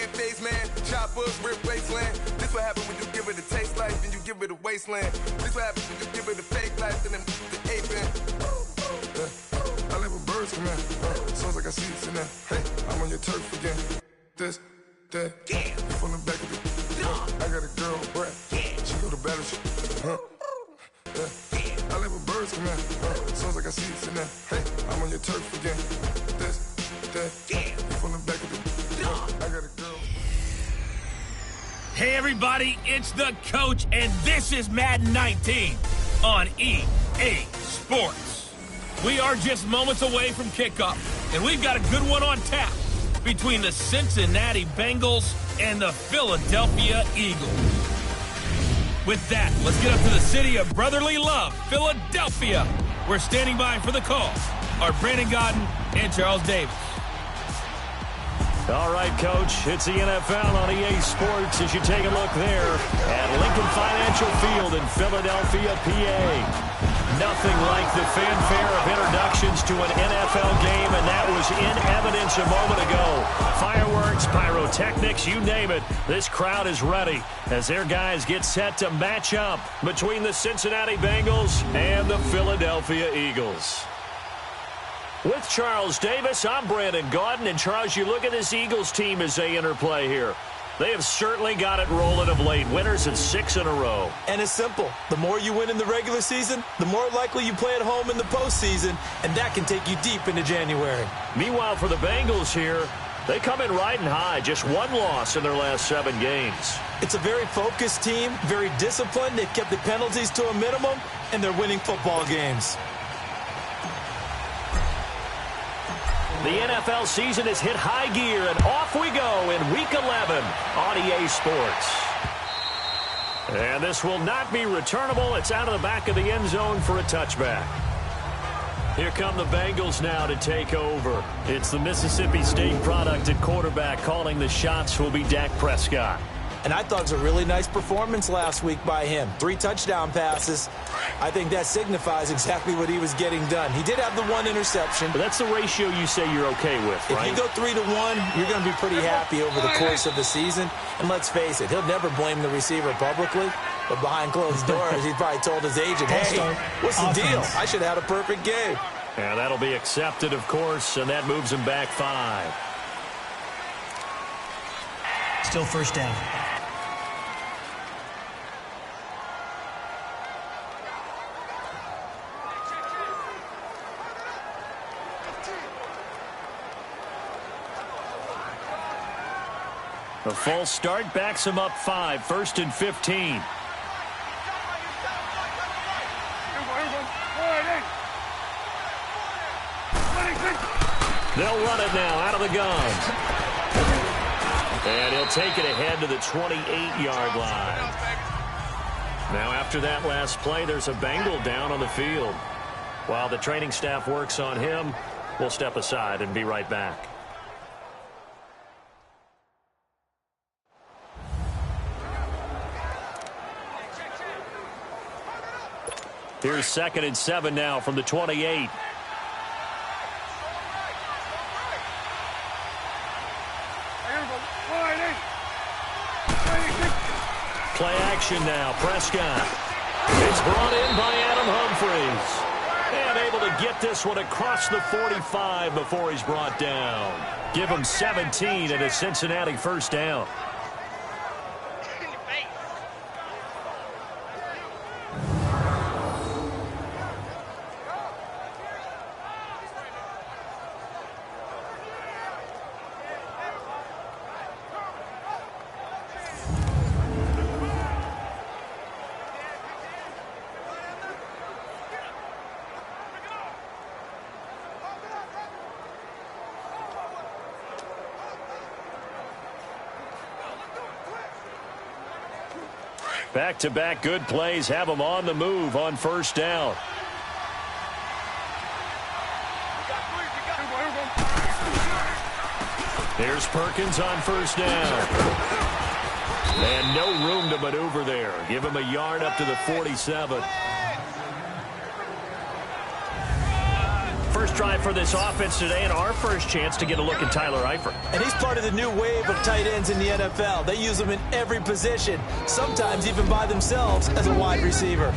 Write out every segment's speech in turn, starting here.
man, phase man, choppers, rip wasteland. This what happens when you give it a taste life and you give it a wasteland. This what happens when you give it a fake life and then the ape in. I like when birds come in. Sounds like I see it in there. Hey, I'm on your turf again. This, that, yeah. From the back of the I got a girl, Brad. Yeah. She go to battleship. I like when birds come in. Sounds like I see it in there. Hey, I'm on your turf again. This, that, yeah. From the back of the I got a girl. Hey everybody, it's the coach, and this is Madden 19 on EA Sports. We are just moments away from kickoff, and we've got a good one on tap between the Cincinnati Bengals and the Philadelphia Eagles. With that, let's get up to the city of brotherly love, Philadelphia. We're standing by for the call are Brandon Godden and Charles Davis. All right, Coach, it's the NFL on EA Sports as you take a look there at Lincoln Financial Field in Philadelphia, PA. Nothing like the fanfare of introductions to an NFL game, and that was in evidence a moment ago. Fireworks, pyrotechnics, you name it. This crowd is ready as their guys get set to match up between the Cincinnati Bengals and the Philadelphia Eagles. With Charles Davis, I'm Brandon Gaudin. And Charles, you look at this Eagles team as they interplay here. They have certainly got it rolling of late. Winners in 6 in a row. And it's simple. The more you win in the regular season, the more likely you play at home in the postseason, and that can take you deep into January. Meanwhile, for the Bengals here, they come in riding high. Just one loss in their last 7 games. It's a very focused team, very disciplined. They've kept the penalties to a minimum, and they're winning football games. The NFL season has hit high gear, and off we go in Week 11 on EA Sports. And this will not be returnable. It's out of the back of the end zone for a touchback. Here come the Bengals now to take over. It's the Mississippi State product at quarterback. Calling the shots will be Dak Prescott. And I thought it was a really nice performance last week by him. 3 touchdown passes. I think that signifies exactly what he was getting done. He did have the 1 interception. But that's the ratio you say you're okay with, right? If you go 3-to-1, you're going to be pretty happy over the course of the season. And let's face it, he'll never blame the receiver publicly. But behind closed doors, he probably told his agent, hey, what's the deal? I should have had a perfect game. And that'll be accepted, of course, and that moves him back 5. Still first down. The false start backs him up 5, 1st and 15. They'll run it now out of the gun. And he'll take it ahead to the 28-yard line. Now after that last play, there's a Bengal down on the field. While the training staff works on him, we'll step aside and be right back. Here's 2nd and 7 now from the 28. Play action now. Prescott. It's brought in by Adam Humphries. And able to get this one across the 45 before he's brought down. Give him 17 and a Cincinnati first down. Back-to-back good plays have them on the move on first down. Here's Perkins on first down. And no room to maneuver there. Give him a yard up to the 47. first drive for this offense today and our first chance to get a look at Tyler Eifert. And he's part of the new wave of tight ends in the NFL. They use them in every position, sometimes even by themselves as a wide receiver.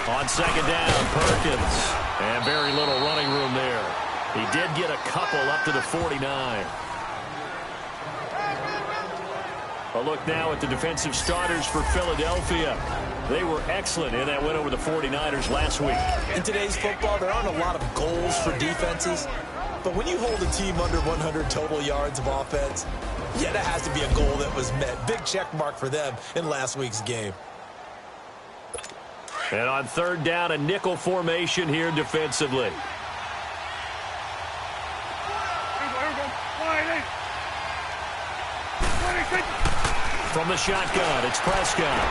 On second down, Perkins. And very little running room there. He did get a couple up to the 49. A look now at the defensive starters for Philadelphia. They were excellent in that win over the 49ers last week. In today's football, there aren't a lot of goals for defenses. But when you hold a team under 100 total yards of offense, yeah, that has to be a goal that was met. Big check mark for them in last week's game. And on third down, a nickel formation here defensively. From the shotgun, it's Prescott.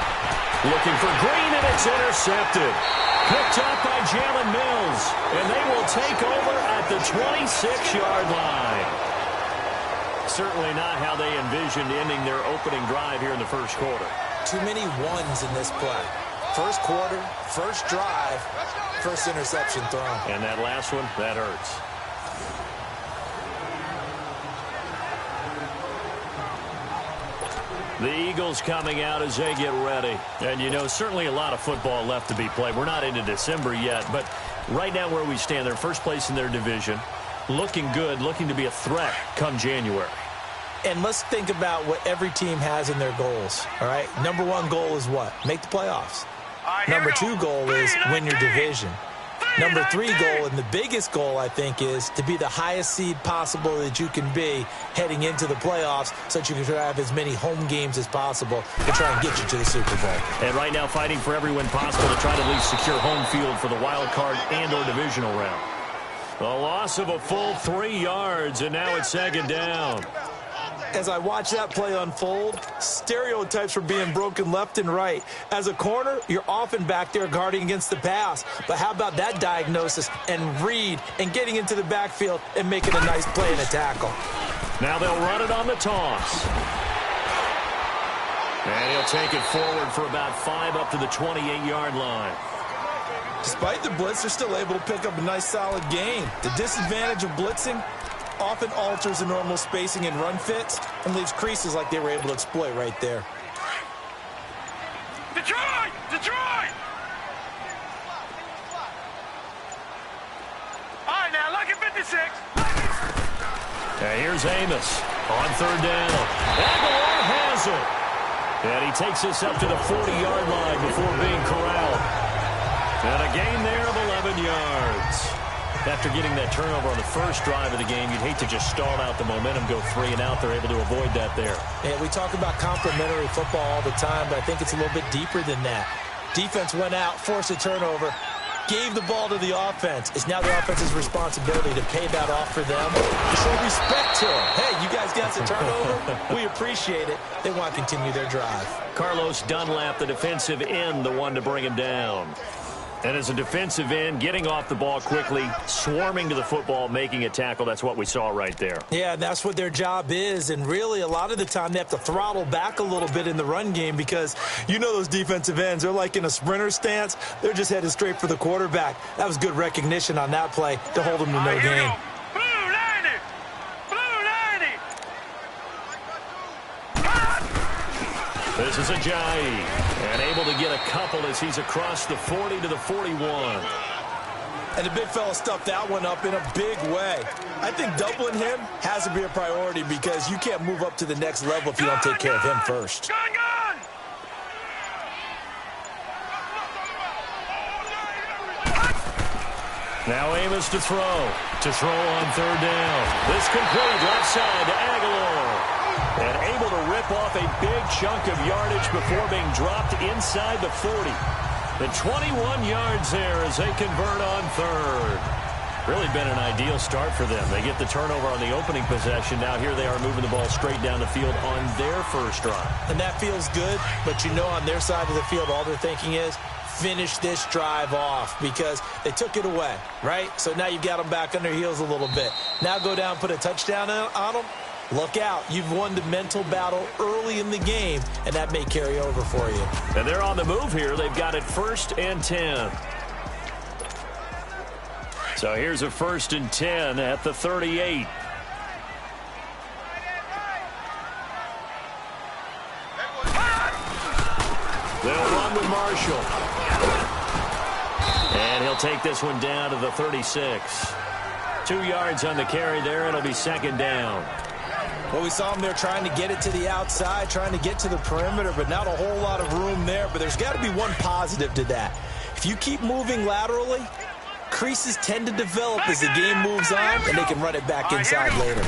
Looking for Green, and it's intercepted. Picked up by Jalen Mills. And they will take over at the 26-yard line. Certainly not how they envisioned ending their opening drive here in the first quarter. Too many ones in this play. First quarter, first drive, first interception thrown. And that last one, that hurts. The Eagles coming out as they get ready. And, you know, certainly a lot of football left to be played. We're not into December yet, but right now where we stand, they're first place in their division. Looking good, looking to be a threat come January. And let's think about what every team has in their goals, all right? Number one goal is what? Make the playoffs. Number two goal is win your division. Number three goal, and the biggest goal, I think, is to be the highest seed possible that you can be heading into the playoffs so that you can try to have as many home games as possible to try and get you to the Super Bowl. And right now fighting for every win possible to try to at least secure home field for the wild card and or divisional round. A loss of a full 3 yards, and now it's second down. As I watch that play unfold, stereotypes were being broken left and right. As a corner, you're often back there guarding against the pass. But how about that diagnosis and read and getting into the backfield and making a nice play and a tackle? Now they'll run it on the toss. And he'll take it forward for about 5 up to the 28-yard line. Despite the blitz, they're still able to pick up a nice solid gain. The disadvantage of blitzing often alters the normal spacing and run fits and leaves creases like they were able to exploit right there. Detroit! Detroit! All right, now, look at 56. And here's Amos on third down. Aguilar has it. And he takes us up to the 40-yard line before being corralled. And a gain there of 11 yards. After getting that turnover on the first drive of the game, you'd hate to just stall out the momentum, go 3 and out. They're able to avoid that there. And we talk about complementary football all the time, but I think it's a little bit deeper than that. Defense went out, forced a turnover, gave the ball to the offense. It's now the offense's responsibility to pay that off for them, to show respect to them. Hey, you guys got the turnover? We appreciate it. They want to continue their drive. Carlos Dunlap, the defensive end, the one to bring him down. And as a defensive end, getting off the ball quickly, swarming to the football, making a tackle, that's what we saw right there. Yeah, that's what their job is. And really, a lot of the time, they have to throttle back a little bit in the run game because you know those defensive ends, they're like in a sprinter stance. They're just headed straight for the quarterback. That was good recognition on that play to hold them to no gain. This is Ajayi, and able to get a couple as he's across the 40 to the 41. And the big fella stuffed that one up in a big way. I think doubling him has to be a priority because you can't move up to the next level if you don't take care of him first. Now Amos to throw on third down. This complete left side to Aguilar. And able to rip off a big chunk of yardage before being dropped inside the 40. The 21 yards there as they convert on third. Really been an ideal start for them. They get the turnover on the opening possession. Now here they are moving the ball straight down the field on their first drive. And that feels good, but you know on their side of the field all they're thinking is finish this drive off because they took it away, right? So now you've got them back on their heels a little bit. Now go down, put a touchdown on them. look out. You've won the mental battle early in the game, and that may carry over for you. And they're on the move here. They've got it 1st and 10. So here's a 1st and 10 at the 38. They'll run with Marshall. And he'll take this one down to the 36. 2 yards on the carry there. It'll be 2nd down. Well, we saw him there trying to get it to the outside, trying to get to the perimeter, but not a whole lot of room there. But there's got to be one positive to that. If you keep moving laterally, creases tend to develop as the game moves on, and they can run it back inside later.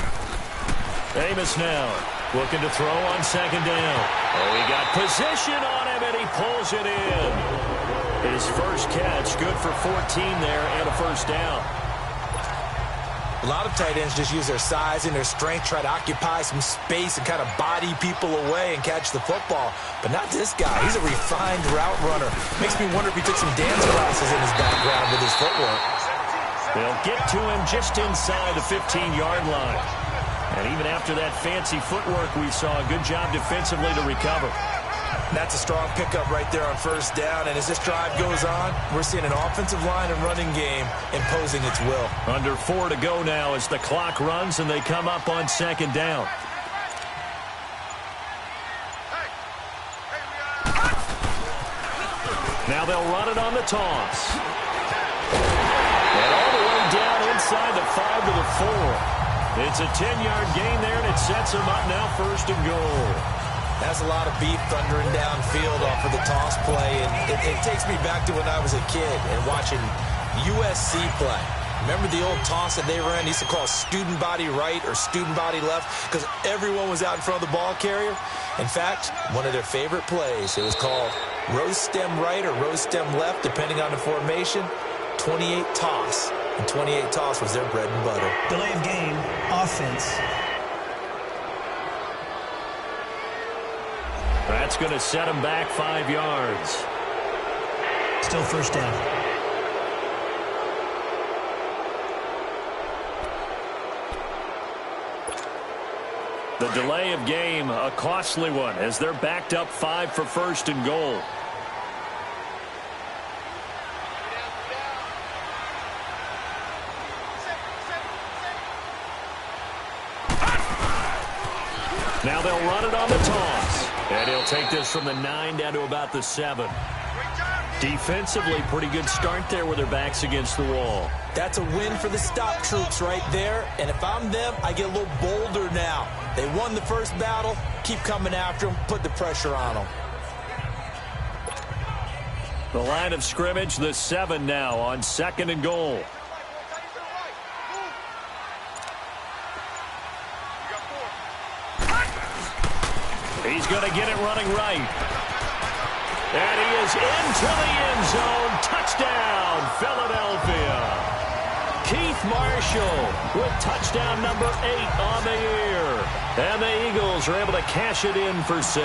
Amos now looking to throw on 2nd down. Oh, he got position on him, and he pulls it in. His first catch, good for 14 there, and a 1st down. A lot of tight ends just use their size and their strength, try to occupy some space and kind of body people away and catch the football. But not this guy. He's a refined route runner. Makes me wonder if he took some dance classes in his background with his footwork. They'll get to him just inside the 15-yard line. And even after that fancy footwork, we saw a good job defensively to recover. That's a strong pickup right there on 1st down. And as this drive goes on, we're seeing an offensive line and running game imposing its will. Under 4 to go now as the clock runs and they come up on 2nd down. Now they'll run it on the toss. And all the way down inside the 5 to the 4. It's a 10-yard gain there, and it sets them up now 1st and goal. That's a lot of beef thundering downfield off of the toss play, and it takes me back to when I was a kid and watching USC play. Remember the old toss that they ran? They used to call student body right or student body left because everyone was out in front of the ball carrier. In fact, one of their favorite plays, it was called rose stem right or rose stem left, depending on the formation, 28 toss. And 28 toss was their bread and butter. Delay of game, offense. That's going to set him back 5 yards. Still 1st down. The delay of game, a costly one, as they're backed up 5 for 1st and goal. Now they'll run it on the toss. And he'll take this from the 9 down to about the 7. Defensively, pretty good start there with their backs against the wall. That's a win for the stop troops right there. And if I'm them, I get a little bolder now. They won the first battle. Keep coming after them. Put the pressure on them. The line of scrimmage, the 7 now on 2nd and goal. He's going to get it running right. And he is into the end zone. Touchdown, Philadelphia. Keith Marshall with touchdown number 8 on the year. And the Eagles are able to cash it in for 6.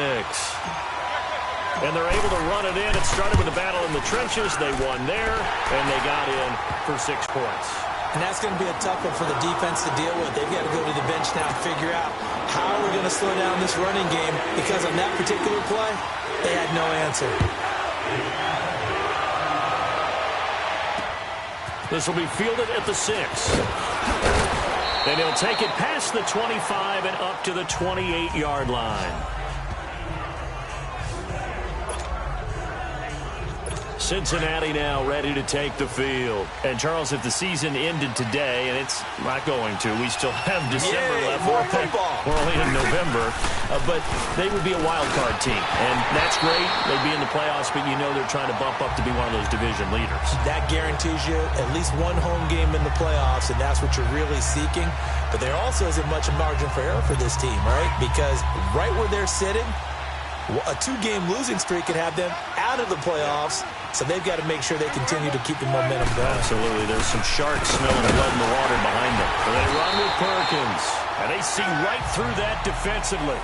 And they're able to run it in. It started with a battle in the trenches. They won there, and they got in for 6 points. And that's going to be a tough one for the defense to deal with. They've got to go to the bench now and figure out how are we going to slow down this running game, because on that particular play, they had no answer. This will be fielded at the 6. And he'll take it past the 25 and up to the 28-yard line. Cincinnati now ready to take the field. And, Charles, if the season ended today, and it's not going to, we still have December left. More football. We're only in November. But they would be a wild card team. And that's great. They'd be in the playoffs, but you know they're trying to bump up to be one of those division leaders. That guarantees you at least one home game in the playoffs, and that's what you're really seeking. But there also isn't much margin for error for this team, right? Because right where they're sitting, a 2-game losing streak could have them out of the playoffs. So they've got to make sure they continue to keep the momentum going. Absolutely. There's some sharks smelling blood in the water behind them. So they run with Perkins. And they see right through that defensively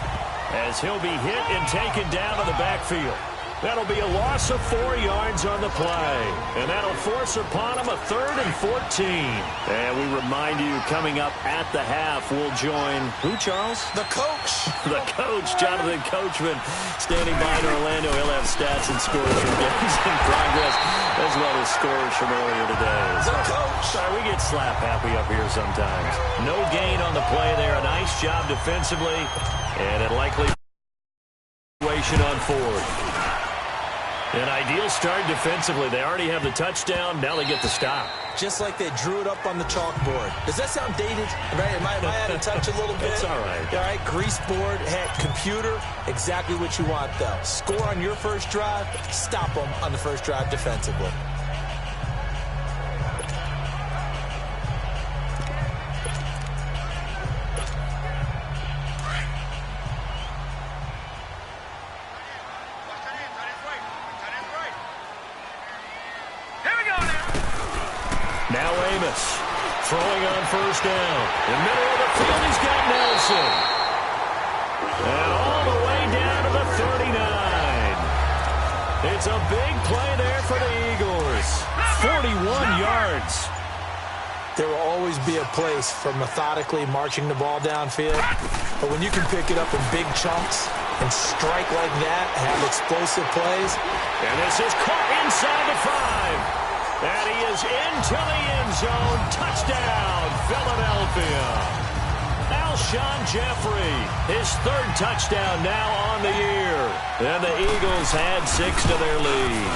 as he'll be hit and taken down to the backfield. That'll be a loss of 4 yards on the play. And that'll force upon him a 3rd and 14. And we remind you, coming up at the half, we'll join who, Charles? The coach. The coach, Jonathan Coachman, standing by in Orlando. He'll have stats and scores from games in progress, as well as scores from earlier today. The coach. Sorry, we get slap happy up here sometimes. No gain on the play there. A nice job defensively. And it likely situation on 4th. An ideal start defensively. They already have the touchdown. Now they get the stop. Just like they drew it up on the chalkboard. Does that sound dated? Right? Am I out of touch a little bit? It's all right. All right, grease board, heck, computer, exactly what you want, though. Score on your first drive, stop them on the first drive defensively. Throwing on first down. In the middle of the field, he's got Nelson. And all the way down to the 39. It's a big play there for the Eagles. 41 yards. There will always be a place for methodically marching the ball downfield. But when you can pick it up in big chunks and strike like that, have explosive plays. And this is caught inside the 5. And he is into the end zone. Touchdown, Philadelphia. Alshon Jeffrey, his 3rd touchdown now on the year. And the Eagles had 6 to their lead.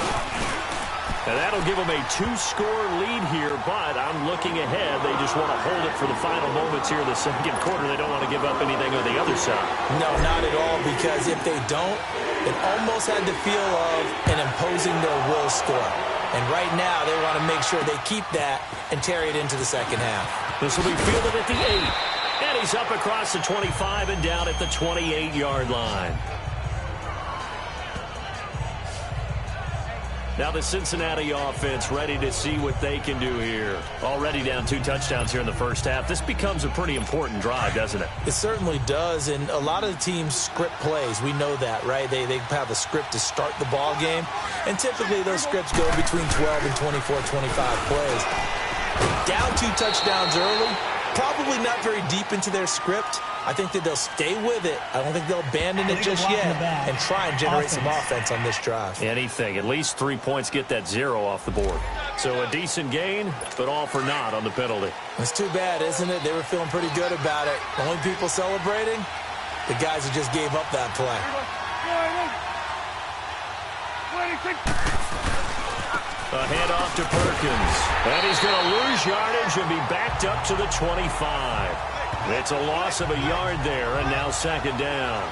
And that'll give them a 2-score lead here, but I'm looking ahead. They just want to hold it for the final moments here in the 2nd quarter. They don't want to give up anything on the other side. No, not at all, because if they don't, it almost had the feel of an imposing their will score. And right now, they want to make sure they keep that and carry it into the 2nd half. This will be fielded at the 8. And he's up across the 25 and down at the 28-yard line. Now the Cincinnati offense ready to see what they can do here. Already down 2 touchdowns here in the first half. This becomes a pretty important drive, doesn't it? It certainly does, and a lot of the teams script plays. We know that, right? They have a script to start the ball game, and typically those scripts go between 12 and 24, 25 plays. Down 2 touchdowns early, probably not very deep into their script. I think that they'll stay with it. I don't think they'll abandon it just yet and try and generate some offense on this drive. Anything. At least 3 points, get that 0 off the board. So a decent gain, but all for naught on the penalty. It's too bad, isn't it? They were feeling pretty good about it. The only people celebrating, the guys who just gave up that play. A handoff to Perkins. And he's going to lose yardage and be backed up to the 25. It's a loss of a yard there, and now 2nd down.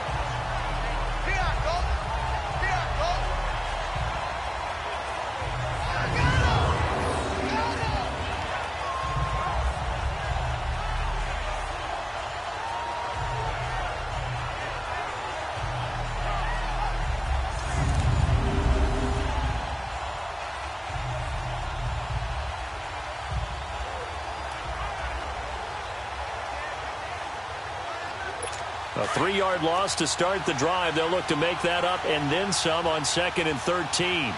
A 3-yard loss to start the drive. They'll look to make that up and then some on 2nd and 13.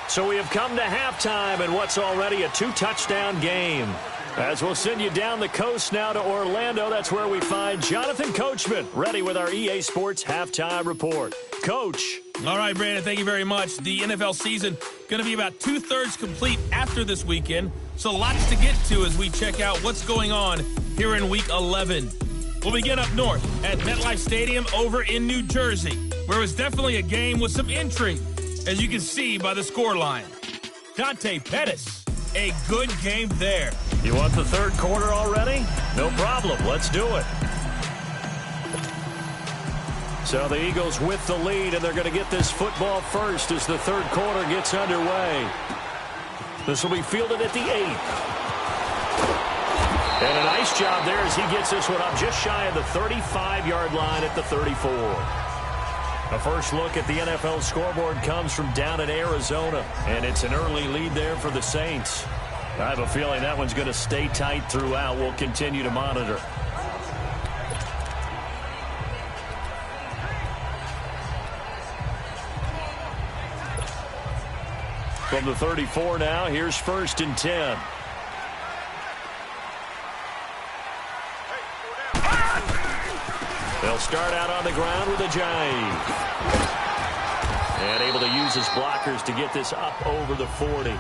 So we have come to halftime in what's already a 2-touchdown game. As we'll send you down the coast now to Orlando, that's where we find Jonathan Coachman ready with our EA Sports Halftime Report. Coach. All right, Brandon, thank you very much. The NFL season going to be about 2/3 complete after this weekend, so lots to get to as we check out what's going on here in Week 11. We'll begin up north at MetLife Stadium over in New Jersey, where it was definitely a game with some intrigue, as you can see by the scoreline. Dante Pettis, a good game there. You want the 3rd quarter already? No problem. Let's do it. So the Eagles with the lead, and they're going to get this football first as the 3rd quarter gets underway. This will be fielded at the 8. And a nice job there as he gets this one up just shy of the 35-yard line at the 34. A first look at the NFL scoreboard comes from down in Arizona, and it's an early lead there for the Saints. I have a feeling that one's going to stay tight throughout. We'll continue to monitor. From the 34 now, here's 1st and 10. They'll start out on the ground with a jive. And able to use his blockers to get this up over the 40.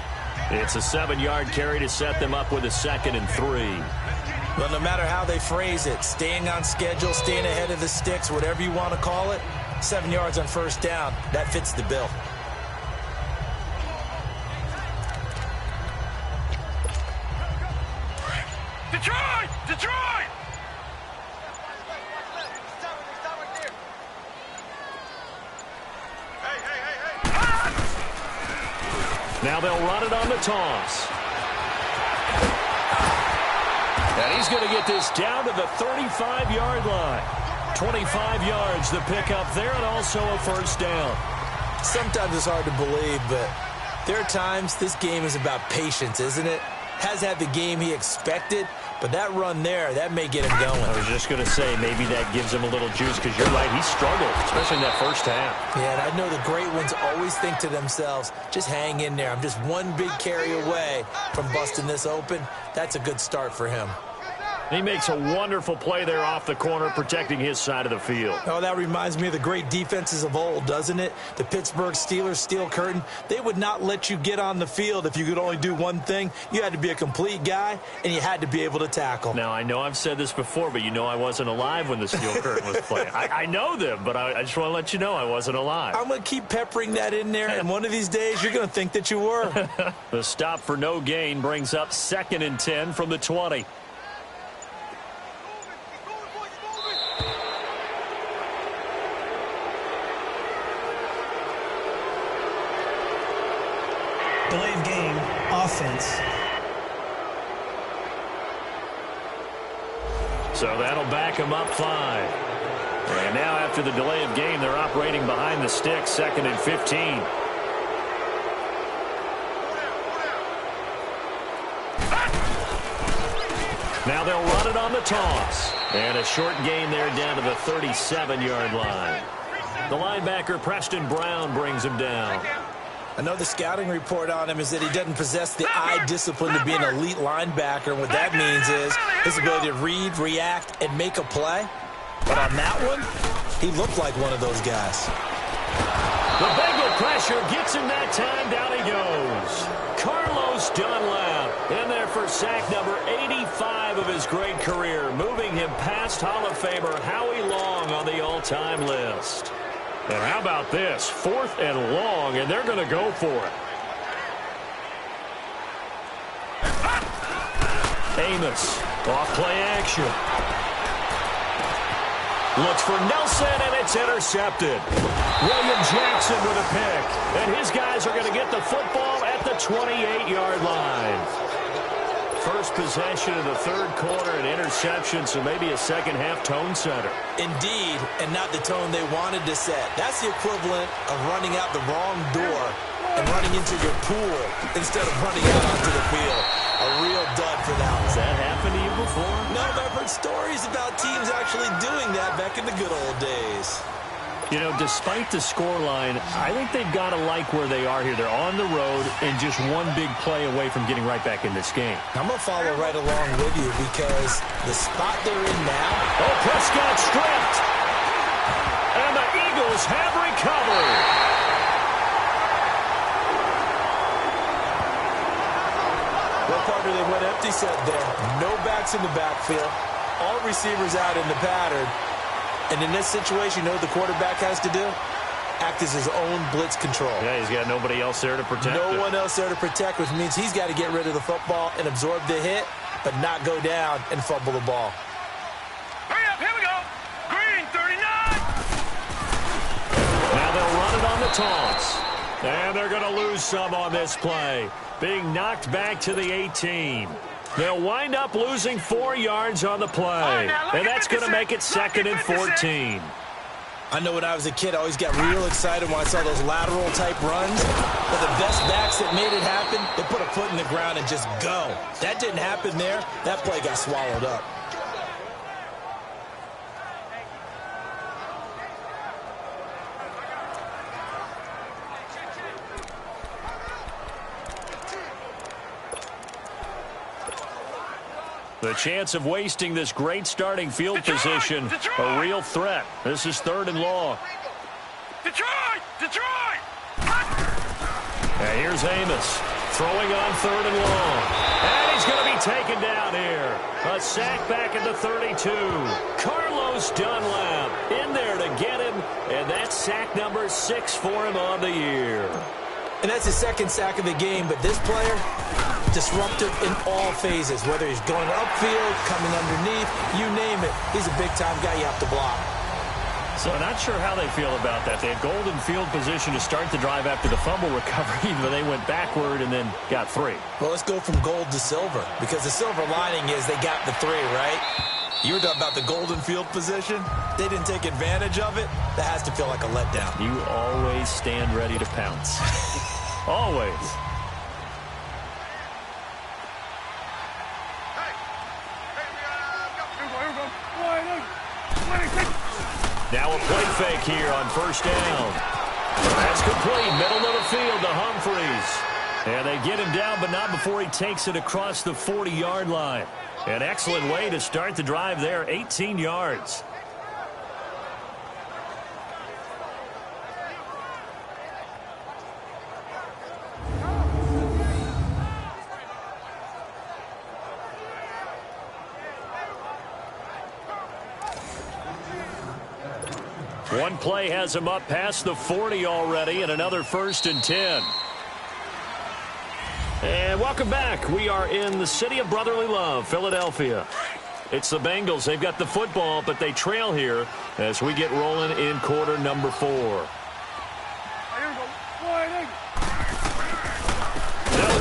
It's a 7-yard carry to set them up with a 2nd and 3. Well, no matter how they phrase it, staying on schedule, staying ahead of the sticks, whatever you want to call it, 7 yards on 1st down, that fits the bill. Detroit! Detroit! Now they'll run it on the toss. And he's going to get this down to the 35-yard line. 25 yards the pickup there, and also a 1st down. Sometimes it's hard to believe, but there are times this game is about patience, isn't it? Has had the game he expected, but that run there, that may get him going. I was just going to say, maybe that gives him a little juice, because you're right, he struggled, especially in that 1st half. Yeah, and I know the great ones always think to themselves, just hang in there. I'm just one big carry away from busting this open. That's a good start for him. He makes a wonderful play there off the corner, protecting his side of the field. Oh, that reminds me of the great defenses of old, doesn't it? The Pittsburgh Steelers steel curtain. They would not let you get on the field if you could only do one thing. You had to be a complete guy, and you had to be able to tackle. Now, I know I've said this before, but you know I wasn't alive when the steel curtain was playing. I know them, but I just want to let you know I wasn't alive. I'm going to keep peppering that in there, and one of these days you're going to think that you were. The stop for no gain brings up 2nd and 10 from the 20. Delay of game, offense. So that'll back him up 5. And now after the delay of game, they're operating behind the sticks, 2nd and 15. Now they'll run it on the toss. And a short gain there down to the 37-yard line. The linebacker, Preston Brown, brings him down. I know the scouting report on him is that he doesn't possess the eye discipline to be an elite linebacker. And what that means is his ability to read, react, and make a play. But on that one, he looked like one of those guys. The Bengal pressure gets him that time. Down he goes. Carlos Dunlap in there for sack number 85 of his great career, moving him past Hall of Famer Howie Long on the all-time list. And how about this? 4th and long, and they're going to go for it. Amos, off play action. Looks for Nelson, and it's intercepted. William Jackson with a pick. And his guys are going to get the football at the 28-yard line. First possession of the 3rd quarter, an interception, so maybe a second-half tone setter. Indeed, and not the tone they wanted to set. That's the equivalent of running out the wrong door and running into your pool instead of running out onto the field. A real dud for that one. Has that happened to you before? No, but I've heard stories about teams actually doing that back in the good old days. You know, despite the scoreline, I think they've got to like where they are here. They're on the road and just one big play away from getting right back in this game. I'm going to follow right along with you because the spot they're in now. Oh, Prescott stripped. And the Eagles have recovered. Well, partner, they went empty set there. No backs in the backfield. All receivers out in the pattern. And in this situation, you know what the quarterback has to do? Act as his own blitz control. Yeah, he's got nobody else there to protect him. No one else there to protect, which means he's got to get rid of the football and absorb the hit, but not go down and fumble the ball. Hurry up, here we go. Green, 39. Now they'll run it on the toss. And they're going to lose some on this play. Being knocked back to the 18. They'll wind up losing 4 yards on the play. And that's going to make it 2nd and 14. I know when I was a kid, I always got real excited when I saw those lateral-type runs. But the best backs that made it happen, they put a foot in the ground and just go. That didn't happen there. That play got swallowed up. The chance of wasting this great starting field position, a real threat. This is 3rd and long. Detroit! And here's Amos throwing on 3rd and long. And he's going to be taken down here. A sack back at the 32. Carlos Dunlap in there to get him. And that's sack number 6 for him on the year. And that's his 2nd sack of the game, but this player, disruptive in all phases, whether he's going upfield, coming underneath, you name it. He's a big-time guy you have to block. So not sure how they feel about that. They had golden field position to start the drive after the fumble recovery, but they went backward and then got 3. Well, let's go from gold to silver, because the silver lining is they got the 3, right? You were talking about the golden field position. They didn't take advantage of it. That has to feel like a letdown. You always stand ready to pounce. Always. Now a play fake here on 1st down. That's complete. Middle of the field to Humphreys. And they get him down, but not before he takes it across the 40-yard line. An excellent way to start the drive there, 18 yards. One play has him up past the 40 already, and another 1st and 10. And welcome back. We are in the city of brotherly love, Philadelphia. It's the Bengals. They've got the football, but they trail here as we get rolling in quarter number 4. They'll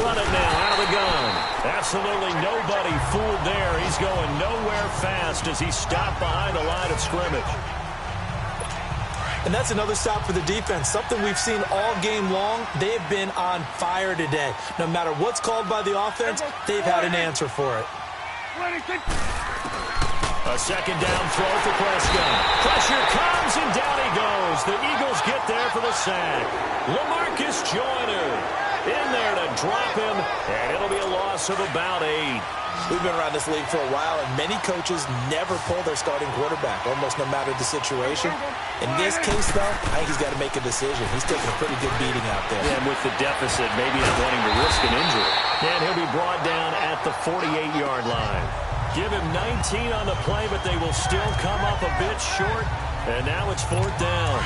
run it now out of the gun. Absolutely nobody fooled there. He's going nowhere fast as he stopped behind the line of scrimmage. And that's another stop for the defense, something we've seen all game long. They've been on fire today. No matter what's called by the offense, they've had an answer for it. A 2nd down throw for Prescott. Pressure comes, and down he goes. The Eagles get there for the sack. LaMarcus Joyner in there to drop him, and it'll be a loss of about 8. We've been around this league for a while, and many coaches never pull their starting quarterback, almost no matter the situation. In this case, though, I think he's got to make a decision. He's taking a pretty good beating out there. Yeah, and with the deficit, maybe not wanting to risk an injury. And he'll be brought down at the 48-yard line. Give him 19 on the play, but they will still come up a bit short. And now it's 4th down.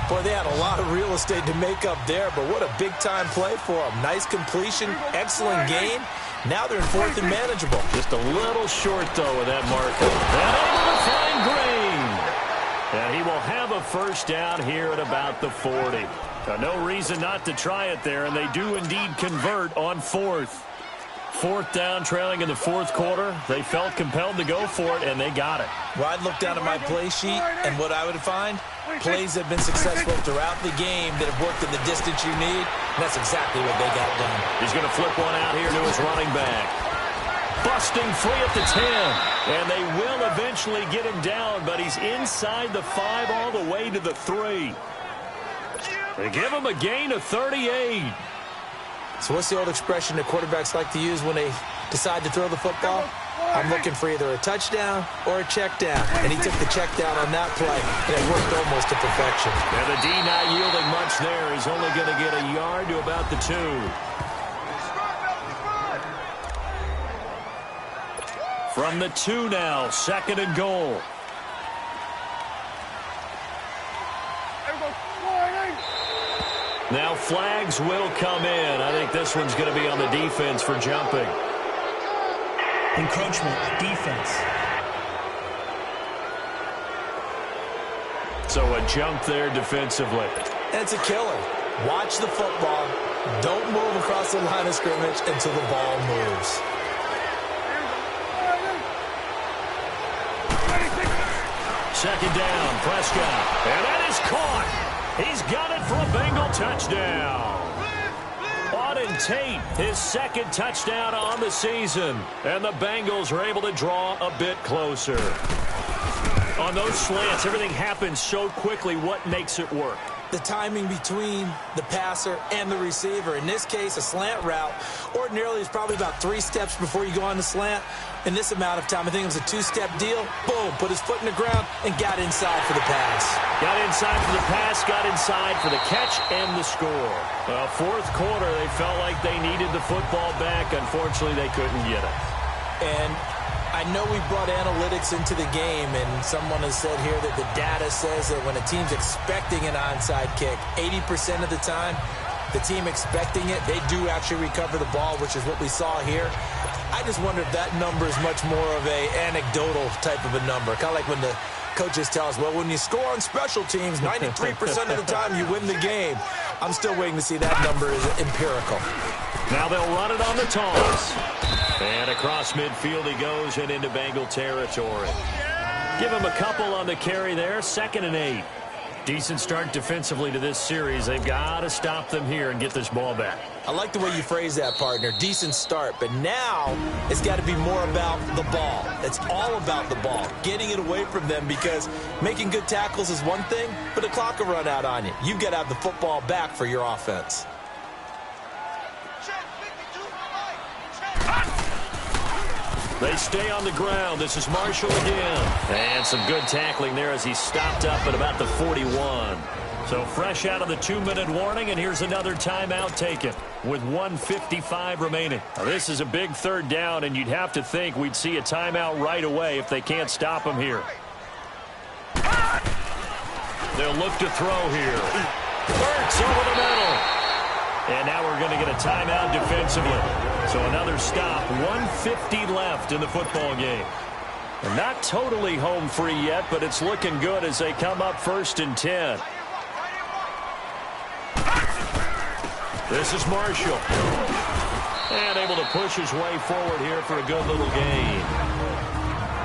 Boy, they had a lot of real estate to make up there, but what a big-time play for them. Nice completion, excellent gain. Now they're in 4th and manageable. Just a little short, though, with that marker. And able to find Green. And he will have a 1st down here at about the 40. No reason not to try it there, and they do indeed convert on 4th. 4th down, trailing in the 4th quarter. They felt compelled to go for it, and they got it. Well, I'd look down at my play sheet, and what I would find, plays have been successful throughout the game that have worked in the distance you need, and that's exactly what they got done. He's going to flip one out here to his running back. Busting free at the 10, and they will eventually get him down, but he's inside the 5 all the way to the 3. They give him a gain of 38. So what's the old expression that quarterbacks like to use when they decide to throw the football? I'm looking for either a touchdown or a check down. And he took the check down on that play, and it worked almost to perfection. And the D not yielding much there. He's only going to get a yard to about the 2. From the 2 now, 2nd and goal. Now flags will come in. I think this one's going to be on the defense for jumping. Encroachment, defense. So a jump there defensively. It's a killer. Watch the football. Don't move across the line of scrimmage until the ball moves. Second down, Prescott. And that is caught. He's got it for a Bengal touchdown. Auden Tate, his 2nd touchdown on the season. And the Bengals are able to draw a bit closer. On those slants, everything happens so quickly. What makes it work? the timing between the passer and the receiver. In this case, a slant route ordinarily is probably about 3 steps before you go on the slant. In this amount of time, I think it was a 2-step deal. Boom, put his foot in the ground and got inside for the pass. Got inside for the pass, got inside for the catch and the score. Well, fourth quarter, they felt like they needed the football back. Unfortunately, they couldn't get it. And I know we brought analytics into the game, and someone has said here that the data says that when a team's expecting an onside kick, 80% of the time, the team expecting it, they do actually recover the ball, which is what we saw here. I just wonder if that number is much more of a anecdotal type of a number. Kind of like when the coaches tell us, well, when you score on special teams, 93% of the time you win the game. I'm still waiting to see that number is empirical. Now they'll run it on the toss. And across midfield he goes and into Bengal territory. Give him a couple on the carry there, 2nd and 8. Decent start defensively to this series. They've got to stop them here and get this ball back. I like the way you phrase that, partner. Decent start. But now it's got to be more about the ball. It's all about the ball. Getting it away from them, because making good tackles is one thing, but the clock will run out on you. You've got to have the football back for your offense. They stay on the ground. This is Marshall again. And some good tackling there as he stopped up at about the 41. So fresh out of the 2-minute warning, and here's another timeout taken with 1:55 remaining. Now, this is a big 3rd down, and you'd have to think we'd see a timeout right away if they can't stop him here. They'll look to throw here. Burks over the middle. And now we're going to get a timeout defensively. So another stop, 1:50 left in the football game. And not totally home free yet, but it's looking good as they come up 1st and 10. This is Marshall. And able to push his way forward here for a good little gain.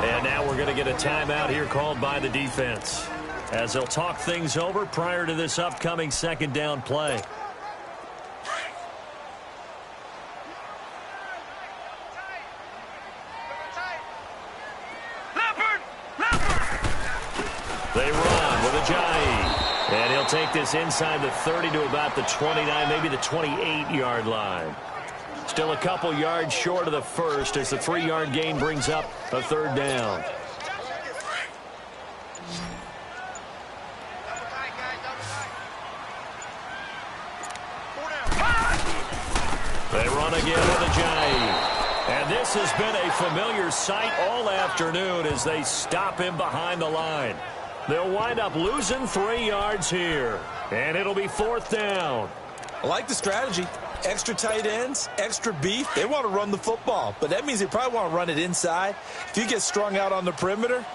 And now we're going to get a timeout here called by the defense, as they'll talk things over prior to this upcoming 2nd down play. They run with Ajayi. And he'll take this inside the 30 to about the 29, maybe the 28-yard line. Still a couple yards short of the first as the 3-yard gain brings up a 3rd down. They run again with Ajayi. And this has been a familiar sight all afternoon as they stop him behind the line. They'll wind up losing 3 yards here. And it'll be 4th down. I like the strategy. Extra tight ends, extra beef. They want to run the football, but that means they probably want to run it inside. If you get strung out on the perimeter,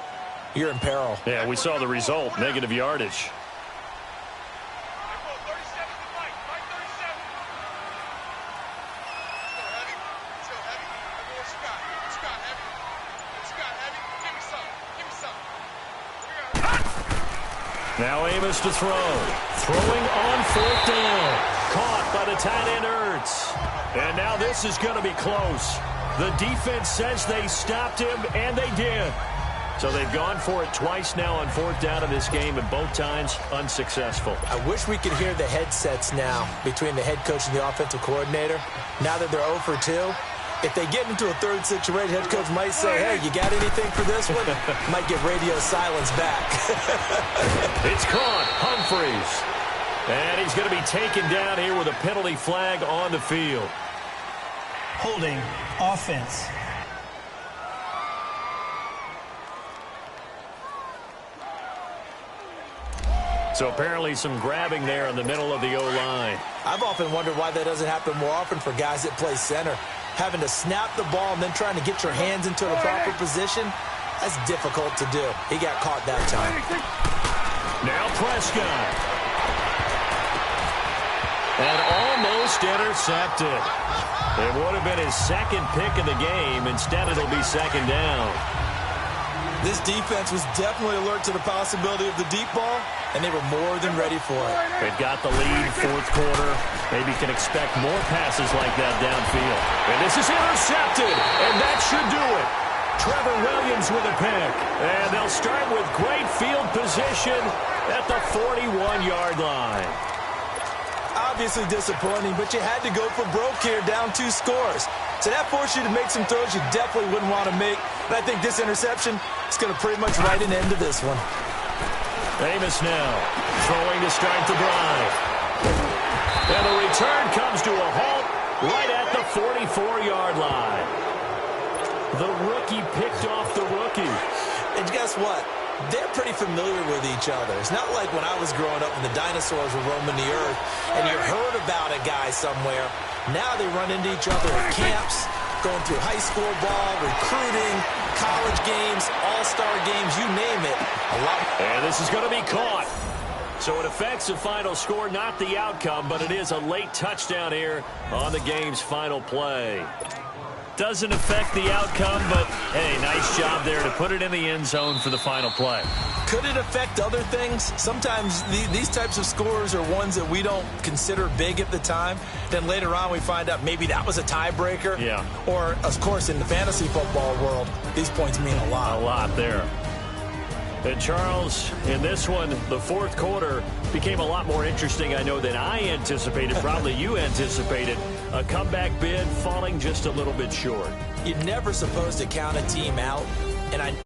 you're in peril. Yeah, we saw the result, negative yardage. Now Amos to throw. Throwing on 4th down. Caught by the tight end Ertz. And now this is going to be close. The defense says they stopped him, and they did. So they've gone for it twice now on 4th down in this game, and both times unsuccessful. I wish we could hear the headsets now between the head coach and the offensive coordinator. Now that they're 0 for 2. If they get into a 3rd situation, head coach might say, hey, you got anything for this one? Might get radio silence back. It's caught. Humphreys. And he's going to be taken down here with a penalty flag on the field. Holding offense. So apparently some grabbing there in the middle of the O-line. I've often wondered why that doesn't happen more often for guys that play center. Having to snap the ball and then trying to get your hands into the proper position, that's difficult to do. He got caught that time. Now Prescott. And almost intercepted. It would have been his 2nd pick of the game. Instead, it'll be 2nd down. This defense was definitely alert to the possibility of the deep ball, and they were more than ready for it. They've got the lead, 4th quarter. Maybe can expect more passes like that downfield. And this is intercepted, and that should do it. Trevor Williams with a pick. And they'll start with great field position at the 41-yard line. Obviously disappointing, but you had to go for broke here, down 2 scores. So that forced you to make some throws you definitely wouldn't want to make. And I think this interception is going to pretty much write an end to this one. Amos now throwing to start the drive. And the return comes to a halt right at the 44-yard line. The rookie picked off the rookie. And guess what? They're pretty familiar with each other. It's not like when I was growing up and the dinosaurs were roaming the earth and you heard about a guy somewhere. Now they run into each other at camps, going through high school ball, recruiting, college games, all-star games, you name it. And this is going to be caught. So it affects the final score, not the outcome, but it is a late touchdown here on the game's final play. Doesn't affect the outcome, but, hey, nice job there to put it in the end zone for the final play. Could it affect other things? Sometimes these types of scores are ones that we don't consider big at the time. Then later on we find out maybe that was a tiebreaker. Yeah. Or, of course, in the fantasy football world, these points mean a lot. A lot there. And, Charles, in this one, the fourth quarter became a lot more interesting, I know, than I anticipated. Probably you anticipated. A comeback bid falling just a little bit short. You're never supposed to count a team out. And